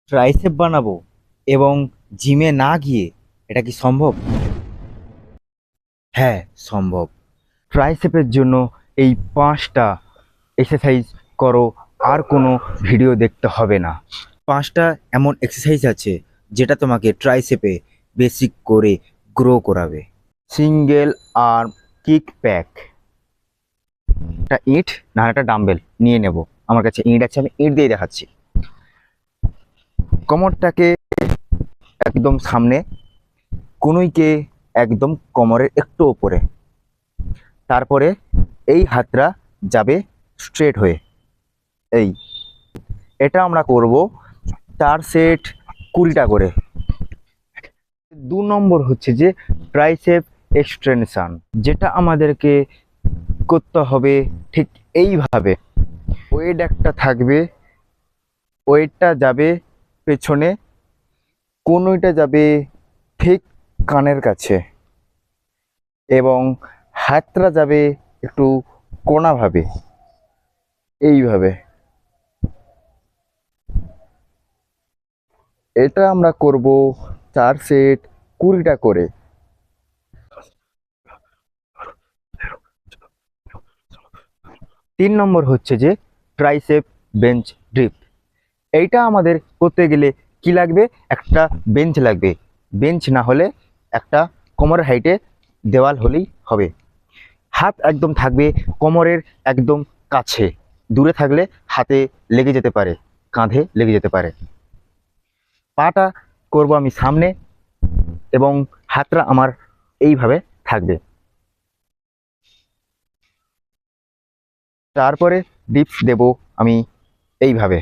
Tricep বানাবো এবং জিমে না গিয়ে, এটা কি সম্ভব? হ্যাঁ, সম্ভব। ট্রাইসেপের জন্য এই 5টা এক্সারসাইজ করো, আর কোনো ভিডিও দেখতে হবে না। 5টা এমন এক্সারসাইজ আছে যেটা তোমাকে ট্রাইসেপে বেসিক করে গ্রো করাবে। সিঙ্গেল আর্ম কিক প্যাক, একটা ইট না একটা ডাম্বেল নিয়ে নেব। আমার কাছে ইট আছে, আমি ইট দিয়ে দেখাচ্ছি। কোমরটাকে একদম সামনে, কনুইকে একদম কোমরের একটু ওপরে, তারপরে এই হাতটা যাবে স্ট্রেট হয়ে। এই এটা আমরা করব 4 সেট 20টা করে। 2 নম্বর হচ্ছে যে ট্রাইসেপ এক্সটেনশন, যেটা আমাদেরকে করতে হবে ঠিক এইভাবে। ওয়েট একটা থাকবে, ওয়েটটা যাবে পেছনে, কনুইটা যাবে ঠিক কানের কাছে, এবং হাতটা যাবে একটু কোণাভাবে, এইভাবে। এটা আমরা করব 4 সেট 20টা করে। 3 নম্বর হচ্ছে যে ট্রাইসেপ বেঞ্চ ড্রিপ। এইটা আমাদের করতে গেলে কি লাগবে? একটা বেঞ্চ লাগবে। বেঞ্চ না হলে একটা কোমরের হাইটে দেওয়াল হলেই হবে। হাত একদম থাকবে কোমরের একদম কাছে, দূরে থাকলে হাতে লেগে যেতে পারে, কাঁধে লেগে যেতে পারে। পাটা করব আমি সামনে, এবং হাতটা আমার এইভাবে থাকবে। তারপরে ডিপস দেব আমি এইভাবে।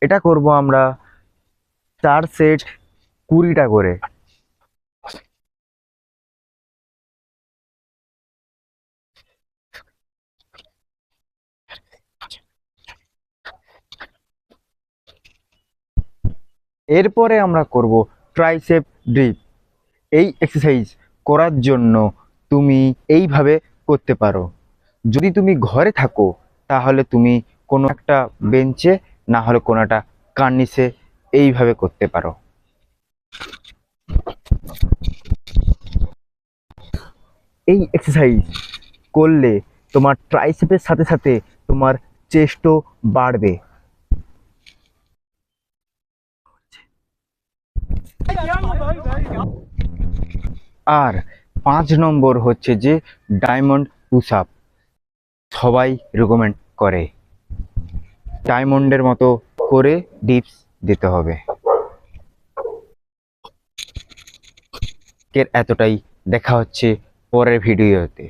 এটা করব আমরা 4 সেট 20টা করে। এরপরে আমরা করব ট্রাইসেপ ড্রিপ। এই এক্সারসাইজ করার জন্য তুমি এইভাবে করতে পারো। যদি তুমি ঘরে থাকো তাহলে তুমি কোনো একটা বেঞ্চে, না হলে কোনো একটা কার্নিসে এইভাবে করতে পারো। এই এক্সারসাইজ করলে তোমার ট্রাইসেপের সাথে সাথে তোমার চেস্টও বাড়বে। আর 5 নম্বর হচ্ছে যে ডায়মন্ড পুশ আপ। সবাই রেকমেন্ড করে ডায়মন্ডের মতো করে ডিপস দিতে হবে। এতটাই, দেখা হচ্ছে পরের ভিডিওতে।